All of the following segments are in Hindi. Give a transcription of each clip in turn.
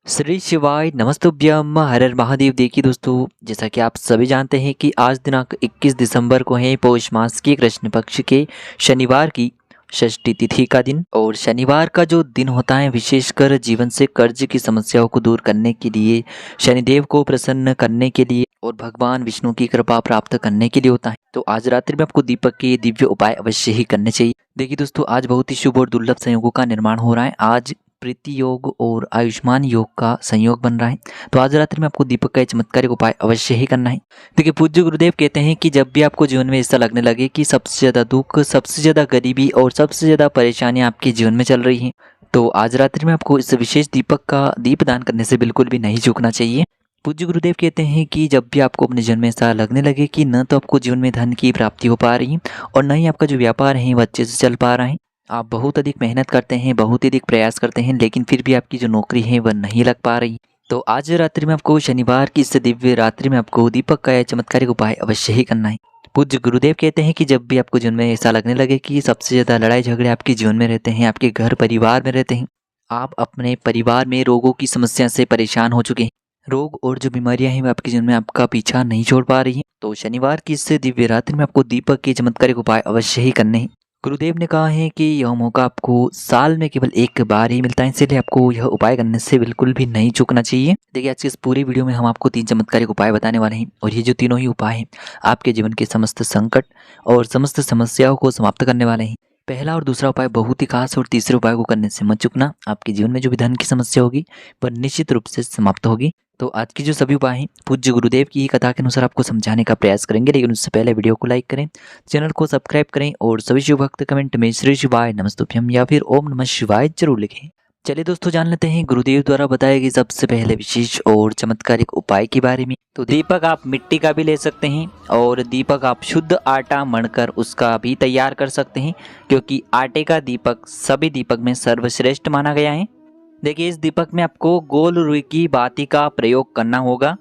श्री शिवाय नमस्तुभ्यम हर हर महादेव। देखिए दोस्तों, जैसा कि आप सभी जानते हैं कि आज दिनांक 21 दिसंबर को है पौष मास के कृष्ण पक्ष के शनिवार की षष्ठी तिथि का दिन। और शनिवार का जो दिन होता है विशेषकर जीवन से कर्ज की समस्याओं को दूर करने के लिए, शनिदेव को प्रसन्न करने के लिए और भगवान विष्णु की कृपा प्राप्त करने के लिए होता है। तो आज रात्रि में आपको दीपक के दिव्य उपाय अवश्य ही करने चाहिए। देखिए दोस्तों, आज बहुत ही शुभ और दुर्लभ संयोगों का निर्माण हो रहा है। आज प्रीति योग और आयुष्मान योग का संयोग बन रहा है। तो आज रात्रि में आपको दीपक का चमत्कारिक उपाय अवश्य ही करना है। देखिए, पूज्य गुरुदेव कहते हैं कि जब भी आपको जीवन में ऐसा लगने लगे कि सबसे ज़्यादा दुख, सबसे ज़्यादा गरीबी और सबसे ज़्यादा परेशानियां आपके जीवन में चल रही हैं, तो आज रात्रि में आपको इस विशेष दीपक का दीपदान करने से बिल्कुल भी नहीं चूकना चाहिए। पूज्य गुरुदेव कहते हैं कि जब भी आपको अपने जीवन में ऐसा लगने लगे कि न तो आपको जीवन में धन की प्राप्ति हो पा रही है और न ही आपका जो व्यापार है वो अच्छे से चल पा रहा है, आप बहुत अधिक मेहनत करते हैं, बहुत ही अधिक प्रयास करते हैं, लेकिन फिर भी आपकी जो नौकरी है वह नहीं लग पा रही, तो आज रात्रि में आपको, शनिवार की इस दिव्य रात्रि में आपको दीपक का यह चमत्कारिक उपाय अवश्य ही करना है। पूज्य गुरुदेव कहते हैं कि जब भी आपको जीवन में ऐसा लगने लगे कि सबसे ज़्यादा लड़ाई झगड़े आपके जीवन में रहते हैं, आपके घर परिवार में रहते हैं, आप अपने परिवार में रोगों की समस्या से परेशान हो चुके हैं, रोग और जो बीमारियां हैं वो आपके जीवन में आपका पीछा नहीं छोड़ पा रही हैं, तो शनिवार की इस दिव्य रात्रि में आपको दीपक के चमत्कारिक उपाय अवश्य ही करने हैं। गुरुदेव ने कहा है कि यह मौका आपको साल में केवल एक बार ही मिलता है, इसलिए आपको यह उपाय करने से बिल्कुल भी नहीं चूकना चाहिए। देखिए, आज के इस पूरी वीडियो में हम आपको 3 चमत्कारिक उपाय बताने वाले हैं और ये जो तीनों ही उपाय हैं आपके जीवन के समस्त संकट और समस्त समस्याओं को समाप्त करने वाले हैं। पहला और दूसरा उपाय बहुत ही खास और तीसरे उपाय को करने से मत चूकना। आपके जीवन में जो भी धन की समस्या होगी वह निश्चित रूप से समाप्त होगी। तो आज की जो सभी उपाय हैं पूज्य गुरुदेव की ही कथा के अनुसार आपको समझाने का प्रयास करेंगे, लेकिन उससे पहले वीडियो को लाइक करें, चैनल को सब्सक्राइब करें और सभी शिव भक्त कमेंट में श्री शिवाय नमस्तुभ्यम या फिर ओम नमः शिवाय जरूर लिखें। चलिए दोस्तों, जान लेते हैं गुरुदेव द्वारा बताए गए सबसे पहले विशेष और चमत्कारिक उपाय के बारे में। तो दीपक आप मिट्टी का भी ले सकते हैं और दीपक आप शुद्ध आटा मढ़कर उसका भी तैयार कर सकते हैं, क्योंकि आटे का दीपक सभी दीपक में सर्वश्रेष्ठ माना गया है। देखिए, इस दीपक में आपको गोल रुई की बाती का प्रयोग करना होगा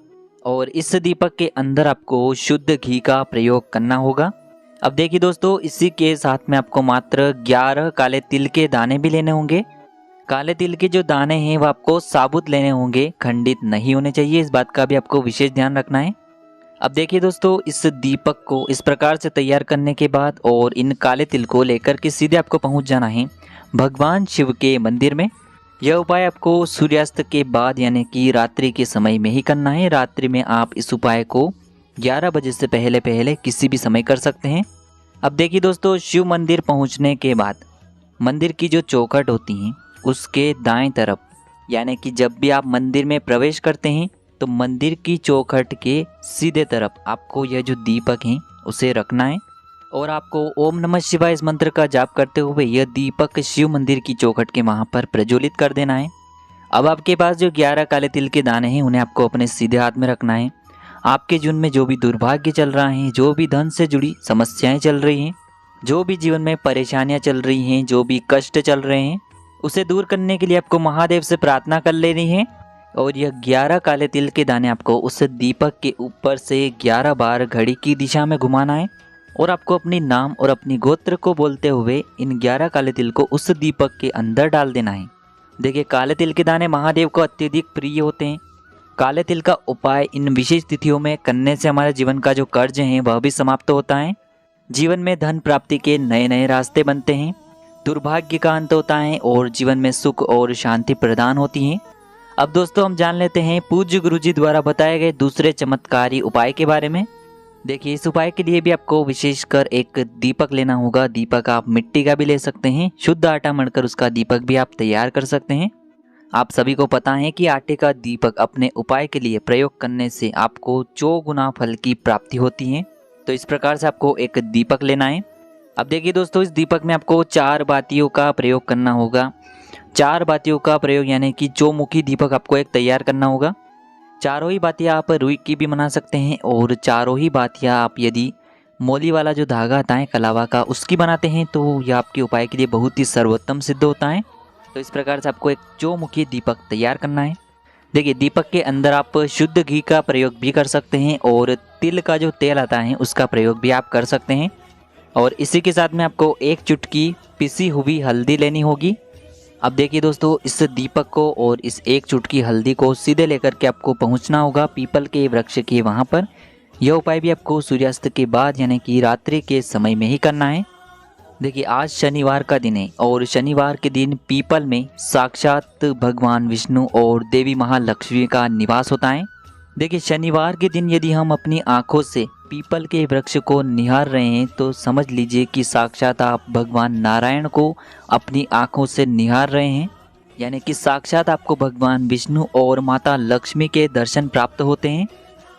और इस दीपक के अंदर आपको शुद्ध घी का प्रयोग करना होगा। अब देखिए दोस्तों, इसी के साथ में आपको मात्र 11 काले तिल के दाने भी लेने होंगे। काले तिल के जो दाने हैं वो आपको साबुत लेने होंगे, खंडित नहीं होने चाहिए, इस बात का भी आपको विशेष ध्यान रखना है। अब देखिए दोस्तों, इस दीपक को इस प्रकार से तैयार करने के बाद और इन काले तिल को लेकर के सीधे आपको पहुंच जाना है भगवान शिव के मंदिर में। यह उपाय आपको सूर्यास्त के बाद यानी कि रात्रि के समय में ही करना है। रात्रि में आप इस उपाय को 11 बजे से पहले पहले किसी भी समय कर सकते हैं। अब देखिए दोस्तों, शिव मंदिर पहुंचने के बाद मंदिर की जो चौखट होती हैं उसके दाएं तरफ, यानी कि जब भी आप मंदिर में प्रवेश करते हैं तो मंदिर की चौखट के सीधे तरफ आपको यह जो दीपक है उसे रखना है और आपको ओम नमः शिवाय इस मंत्र का जाप करते हुए यह दीपक शिव मंदिर की चौखट के वहाँ पर प्रज्वलित कर देना है। अब आपके पास जो 11 काले तिल के दाने हैं उन्हें आपको अपने सीधे हाथ में रखना है। आपके जीवन में जो भी दुर्भाग्य चल रहा है, जो भी धन से जुड़ी समस्याएं चल रही हैं, जो भी जीवन में परेशानियां चल रही हैं, जो भी कष्ट चल रहे हैं, उसे दूर करने के लिए आपको महादेव से प्रार्थना कर लेनी है और यह 11 काले तिल के दाने आपको उस दीपक के ऊपर से 11 बार घड़ी की दिशा में घुमाना है और आपको अपनी नाम और अपनी गोत्र को बोलते हुए इन 11 काले तिल को उस दीपक के अंदर डाल देना है। देखिए, काले तिल के दाने महादेव को अत्यधिक प्रिय होते हैं। काले तिल का उपाय इन विशेष तिथियों में करने से हमारे जीवन का जो कर्ज है वह भी समाप्त होता है, जीवन में धन प्राप्ति के नए नए रास्ते बनते हैं, दुर्भाग्य का अंत होता है और जीवन में सुख और शांति प्रदान होती है। अब दोस्तों, हम जान लेते हैं पूज्य गुरुजी द्वारा बताए गए दूसरे चमत्कारी उपाय के बारे में। देखिए, इस उपाय के लिए भी आपको विशेषकर एक दीपक लेना होगा। दीपक आप मिट्टी का भी ले सकते हैं, शुद्ध आटा मढ़कर उसका दीपक भी आप तैयार कर सकते हैं। आप सभी को पता है कि आटे का दीपक अपने उपाय के लिए प्रयोग करने से आपको 4 गुना फल की प्राप्ति होती है। तो इस प्रकार से आपको एक दीपक लेना है। अब देखिए दोस्तों, इस दीपक में आपको 4 बातियों का प्रयोग करना होगा। 4 बातियों का प्रयोग यानी कि चौमुखी दीपक आपको एक तैयार करना होगा। चारों ही बातियाँ आप रुई की भी बना सकते हैं और चारों ही बातियाँ आप यदि मोली वाला जो धागा आता है कलावा का उसकी बनाते हैं तो यह आपके उपाय के लिए बहुत ही सर्वोत्तम सिद्ध होता है। तो इस प्रकार से आपको एक चौमुखी दीपक तैयार करना है। देखिए, दीपक के अंदर आप शुद्ध घी का प्रयोग भी कर सकते हैं और तिल का जो तेल आता है उसका प्रयोग भी आप कर सकते हैं और इसी के साथ में आपको 1 चुटकी पिसी हुई हल्दी लेनी होगी। अब देखिए दोस्तों, इस दीपक को और इस एक चुटकी हल्दी को सीधे लेकर के आपको पहुंचना होगा पीपल के वृक्ष के वहां पर। यह उपाय भी आपको सूर्यास्त के बाद यानी कि रात्रि के समय में ही करना है। देखिए, आज शनिवार का दिन है और शनिवार के दिन पीपल में साक्षात भगवान विष्णु और देवी महालक्ष्मी का निवास होता है। देखिए, शनिवार के दिन यदि हम अपनी आंखों से पीपल के वृक्ष को निहार रहे हैं तो समझ लीजिए कि साक्षात आप भगवान नारायण को अपनी आंखों से निहार रहे हैं, यानी कि साक्षात आपको भगवान विष्णु और माता लक्ष्मी के दर्शन प्राप्त होते हैं।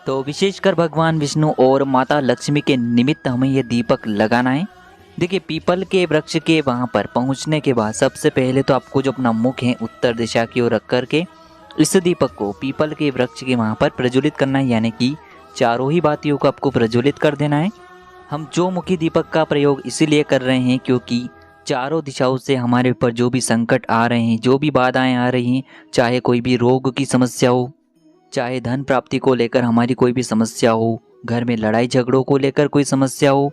तो विशेषकर भगवान विष्णु और माता लक्ष्मी के निमित्त हमें यह दीपक लगाना है। देखिए, पीपल के वृक्ष के वहाँ पर पहुँचने के बाद सबसे पहले तो आपको जो अपना मुख है उत्तर दिशा की ओर रख करके इस दीपक को पीपल के वृक्ष के वहाँ पर प्रज्वलित करना है, यानी कि चारों ही बातियों को आपको प्रज्वलित कर देना है। हम जो मुखी दीपक का प्रयोग इसीलिए कर रहे हैं क्योंकि चारों दिशाओं से हमारे ऊपर जो भी संकट आ रहे हैं, जो भी बाधाएं आ रही हैं, चाहे कोई भी रोग की समस्या हो, चाहे धन प्राप्ति को लेकर हमारी कोई भी समस्या हो, घर में लड़ाई झगड़ों को लेकर कोई समस्या हो,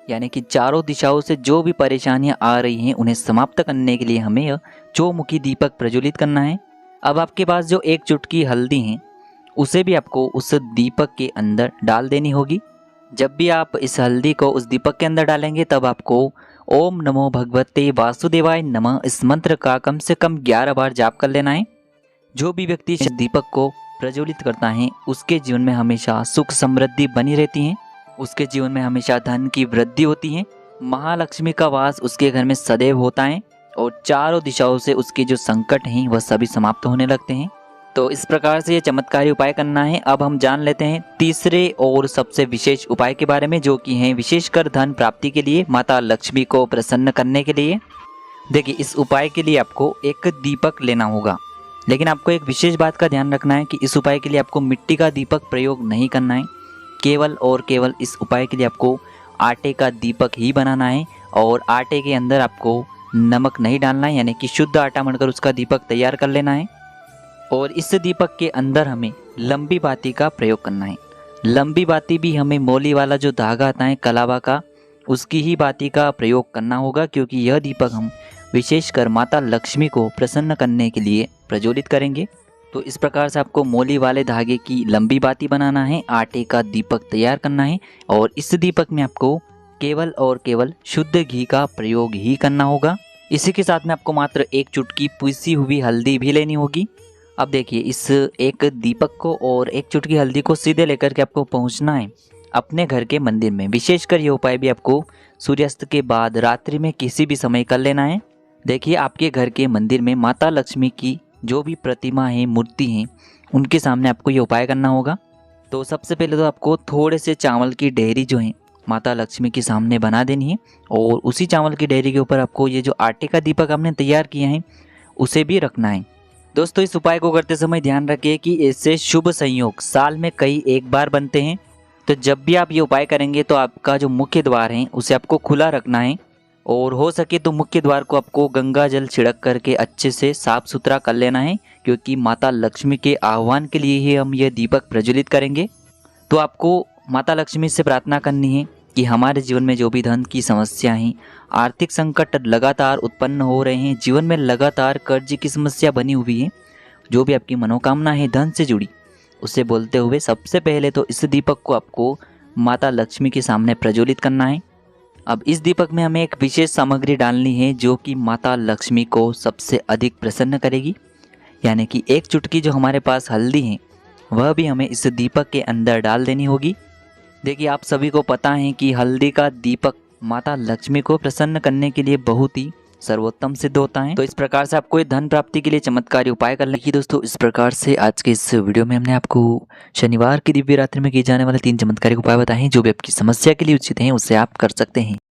यानी कि चारों दिशाओं से जो भी परेशानियां आ रही हैं उन्हें समाप्त करने के लिए हमें यह चौमुखी दीपक प्रज्वलित करना है। अब आपके पास जो एक चुटकी हल्दी है उसे भी आपको उस दीपक के अंदर डाल देनी होगी। जब भी आप इस हल्दी को उस दीपक के अंदर डालेंगे तब आपको ओम नमो भगवते वासुदेवाय नमः इस मंत्र का कम से कम 11 बार जाप कर लेना है। जो भी व्यक्ति इस दीपक को प्रज्वलित करता है उसके जीवन में हमेशा सुख समृद्धि बनी रहती है, उसके जीवन में हमेशा धन की वृद्धि होती है, महालक्ष्मी का वास उसके घर में सदैव होता है और चारों दिशाओं से उसके जो संकट हैं वह सभी समाप्त होने लगते हैं। तो इस प्रकार से ये चमत्कारी उपाय करना है। अब हम जान लेते हैं तीसरे और सबसे विशेष उपाय के बारे में, जो कि हैं विशेषकर धन प्राप्ति के लिए, माता लक्ष्मी को प्रसन्न करने के लिए। देखिए, इस उपाय के लिए आपको एक दीपक लेना होगा, लेकिन आपको एक विशेष बात का ध्यान रखना है कि इस उपाय के लिए आपको मिट्टी का दीपक प्रयोग नहीं करना है। केवल और केवल इस उपाय के लिए आपको आटे का दीपक ही बनाना है और आटे के अंदर आपको नमक नहीं डालना है, यानी कि शुद्ध आटा मढ़कर उसका दीपक तैयार कर लेना है। और इस दीपक के अंदर हमें लंबी बाती का प्रयोग करना है। लंबी बाती भी हमें मौली वाला जो धागा आता है कलावा का, उसकी ही बाती का प्रयोग करना होगा, क्योंकि यह दीपक हम विशेषकर माता लक्ष्मी को प्रसन्न करने के लिए प्रज्वलित करेंगे। तो इस प्रकार से आपको मौली वाले धागे की लंबी बाती बनाना है, आटे का दीपक तैयार करना है और इस दीपक में आपको केवल और केवल शुद्ध घी का प्रयोग ही करना होगा। इसी के साथ में आपको मात्र एक चुटकी पीसी हुई हल्दी भी लेनी होगी। अब देखिए, इस एक दीपक को और एक चुटकी हल्दी को सीधे लेकर के आपको पहुंचना है अपने घर के मंदिर में। विशेषकर ये उपाय भी आपको सूर्यास्त के बाद रात्रि में किसी भी समय कर लेना है। देखिए, आपके घर के मंदिर में माता लक्ष्मी की जो भी प्रतिमा है, मूर्ति है, उनके सामने आपको ये उपाय करना होगा। तो सबसे पहले तो आपको थोड़े से चावल की डेहरी जो है माता लक्ष्मी के सामने बना देनी है और उसी चावल की डेहरी के ऊपर आपको ये जो आटे का दीपक आपने तैयार किया है उसे भी रखना है। दोस्तों, इस उपाय को करते समय ध्यान रखिए कि इससे शुभ संयोग साल में कई एक बार बनते हैं। तो जब भी आप ये उपाय करेंगे तो आपका जो मुख्य द्वार है उसे आपको खुला रखना है और हो सके तो मुख्य द्वार को आपको गंगा जल छिड़क करके अच्छे से साफ सुथरा कर लेना है, क्योंकि माता लक्ष्मी के आह्वान के लिए ही हम ये दीपक प्रज्वलित करेंगे। तो आपको माता लक्ष्मी से प्रार्थना करनी है कि हमारे जीवन में जो भी धन की समस्या है, आर्थिक संकट लगातार उत्पन्न हो रहे हैं, जीवन में लगातार कर्ज की समस्या बनी हुई है, जो भी आपकी मनोकामना है धन से जुड़ी, उसे बोलते हुए सबसे पहले तो इस दीपक को आपको माता लक्ष्मी के सामने प्रज्वलित करना है। अब इस दीपक में हमें एक विशेष सामग्री डालनी है जो कि माता लक्ष्मी को सबसे अधिक प्रसन्न करेगी, यानी कि एक चुटकी जो हमारे पास हल्दी है वह भी हमें इस दीपक के अंदर डाल देनी होगी। देखिए, आप सभी को पता है कि हल्दी का दीपक माता लक्ष्मी को प्रसन्न करने के लिए बहुत ही सर्वोत्तम सिद्ध होता है। तो इस प्रकार से आपको धन प्राप्ति के लिए चमत्कारी उपाय करना है। दोस्तों, इस प्रकार से आज के इस वीडियो में हमने आपको शनिवार की दिव्य रात्रि में किए जाने वाले 3 चमत्कारी उपाय बताए हैं। जो भी आपकी समस्या के लिए उचित हैं उसे आप कर सकते हैं।